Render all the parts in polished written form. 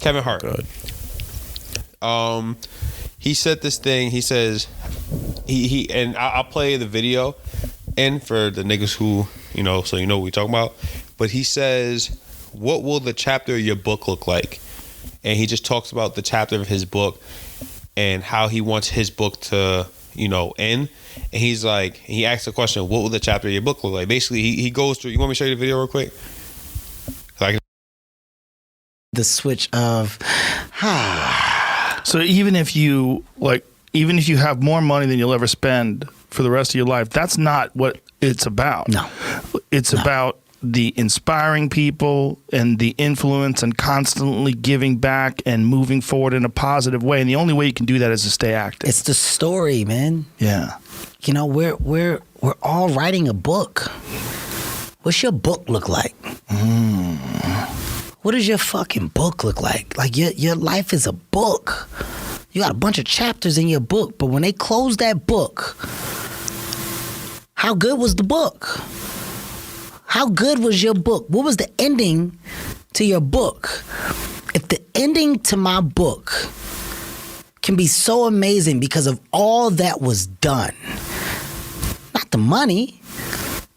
Kevin Hart. He said this thing. He says he and I'll play the video in for the niggas who so what we talking about. But he says, "What will the chapter of your book look like?" And he just talks about the chapter of his book and how he wants his book to end. And he's like, he asks the question, "What will the chapter of your book look like?" Basically, he goes through. You want me to show you the video real quick? The switch of So even if you have more money than you'll ever spend for the rest of your life, that's not what it's about. No. It's about the inspiring people and the influence and constantly giving back and moving forward in a positive way. And the only way you can do that is to stay active. It's the story, man. Yeah. We're all writing a book. What's your book look like? What does your fucking book look like? Like your life is a book. You got a bunch of chapters in your book, but when they close that book, how good was the book? How good was your book? What was the ending to your book? If the ending to my book can be so amazing because of all that was done, not the money,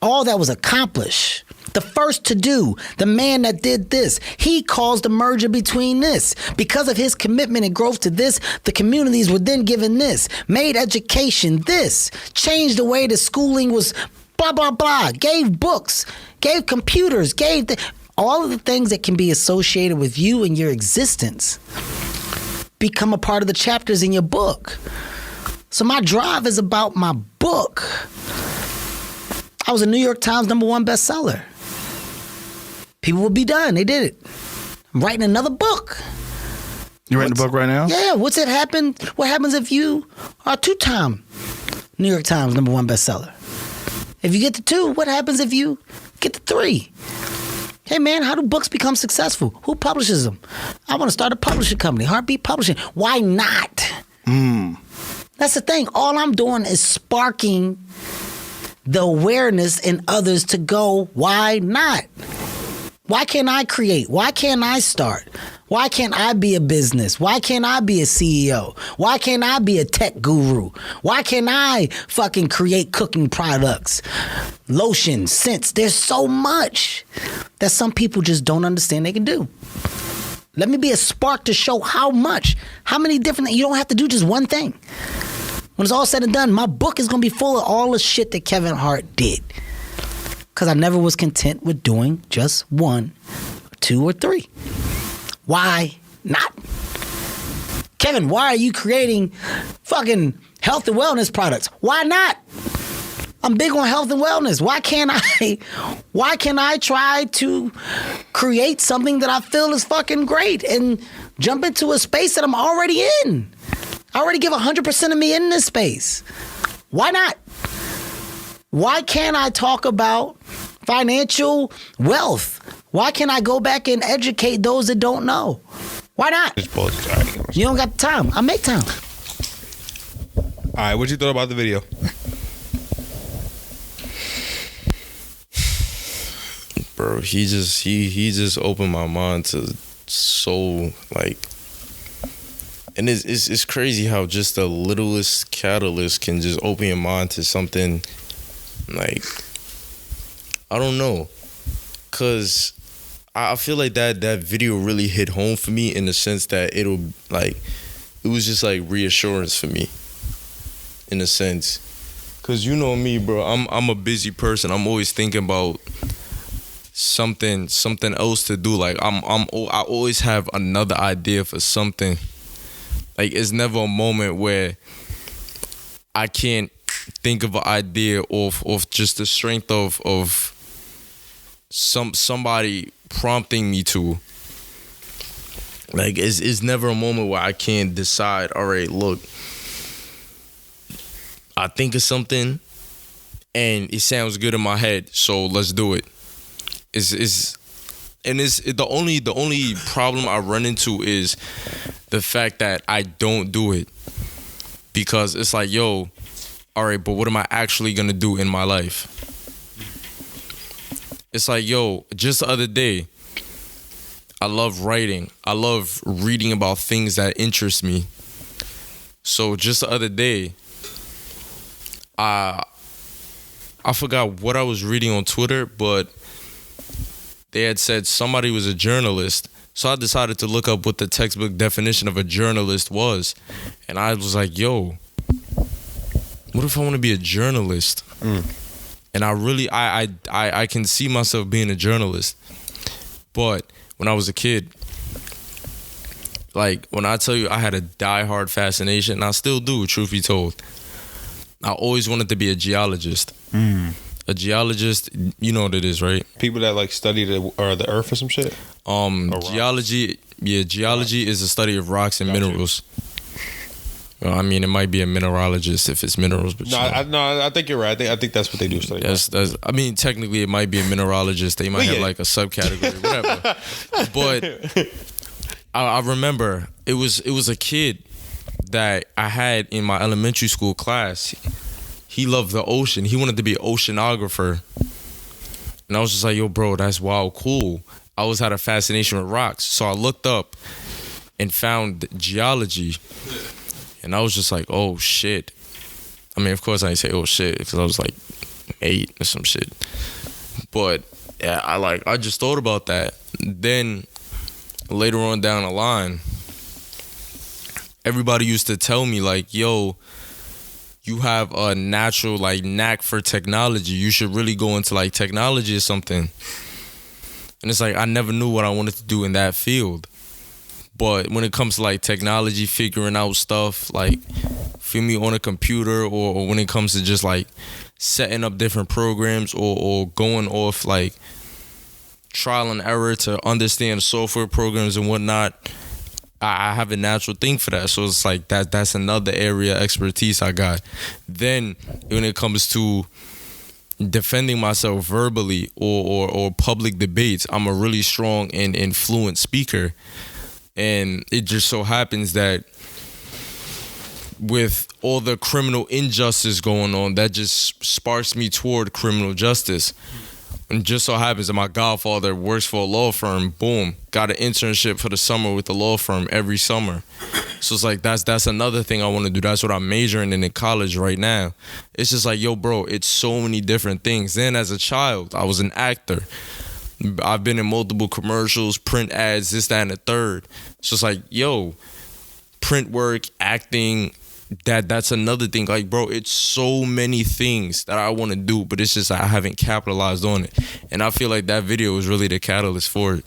all that was accomplished. The first to do, the man that did this, he caused the merger between this. Because of his commitment and growth to this, the communities were then given this, made education this, changed the way the schooling was blah, blah, blah, gave books, gave computers, all of the things that can be associated with you and your existence become a part of the chapters in your book. So my drive is about my book. I was a New York Times #1 bestseller. People would be done. They did it. I'm writing another book. You writing a book right now? Yeah. What happens if you are a 2-time New York Times #1 bestseller? If you get to 2, what happens if you get to 3? Hey, man, how do books become successful? Who publishes them? I want to start a publishing company, Heartbeat Publishing. Why not? That's the thing. All I'm doing is sparking the awareness in others to go, why not? Why can't I create? Why can't I start? Why can't I be a business? Why can't I be a CEO? Why can't I be a tech guru? Why can't I fucking create cooking products, lotions, scents? There's so much that some people just don't understand they can do. Let me be a spark to show how many different, you don't have to do just one thing. When it's all said and done, my book is going to be full of all the shit that Kevin Hart did. Because I never was content with doing just 1, 2, or 3. Why not? Kevin, why are you creating fucking health and wellness products? Why not? I'm big on health and wellness. Why can't I try to create something that I feel is fucking great and jump into a space that I'm already in? I already give 100% of me in this space. Why not? Why can't I talk about financial wealth? Why can't I go back and educate those that don't know? Why not? You don't got the time. I make time. All right, what you thought about the video? Bro, he just opened my mind to so and it's crazy how just the littlest catalyst can just open your mind to something I don't know, cause I feel like that video really hit home for me in the sense that it was just reassurance for me, in a sense, cause you know me, bro. I'm a busy person. I'm always thinking about something else to do. I always have another idea for something. It's never a moment where I can't think of an idea of just the strength of somebody prompting me to. It's never a moment where I can't decide, all right, look, I think of something and it sounds good in my head, so let's do it. It's the only problem I run into is the fact that I don't do it, because it's yo, all right, but what am I actually gonna do in my life? It's yo, just the other day, I love writing. I love reading about things that interest me. So just the other day, I forgot what I was reading on Twitter, but they had said somebody was a journalist. So I decided to look up what the textbook definition of a journalist was. And I was like, yo, what if I want to be a journalist? And I really, I can see myself being a journalist. But when I was a kid, like when I tell you I had a diehard fascination, and I still do, truth be told, I always wanted to be a geologist. A geologist, you know what it is, right? People that like study the earth or some shit. Geology is the study of rocks and minerals. Well, I mean, it might be a mineralogist if it's minerals, but I think you're right. I think that's what they do study. I mean, technically, it might be a mineralogist. They might have like a subcategory, whatever. But I remember it was a kid that I had in my elementary school class. He loved the ocean. He wanted to be an oceanographer. And I was just like, yo, bro, that's wild, cool. I always had a fascination with rocks. So I looked up and found geology. And I was just like, oh, shit. I mean, of course I didn't say, oh, shit, because I was like 8 or some shit. But yeah, I just thought about that. Then later on down the line, everybody used to tell me like, yo, you have a natural like knack for technology. You should really go into like technology or something. And it's like I never knew what I wanted to do in that field. But when it comes to like technology, figuring out stuff like, feel me, on a computer, or when it comes to just like setting up different programs or going off like trial and error to understand software programs and whatnot, I have a natural thing for that. So it's like that's another area of expertise I got. Then when it comes to defending myself verbally or public debates, I'm a really strong and fluent speaker. And it just so happens that with all the criminal injustice going on, that just sparks me toward criminal justice. And just so happens that my godfather works for a law firm. Boom, got an internship for the summer with the law firm every summer. So it's like that's another thing I want to do. That's what I'm majoring in college right now. It's just like, yo, bro, it's so many different things. Then as a child, I was an actor. I've been in multiple commercials, print ads, this, that, and the third. It's just like, yo, print work, acting, that's another thing. Like, bro, it's so many things that I want to do, but it's just I haven't capitalized on it. And I feel like that video was really the catalyst for it.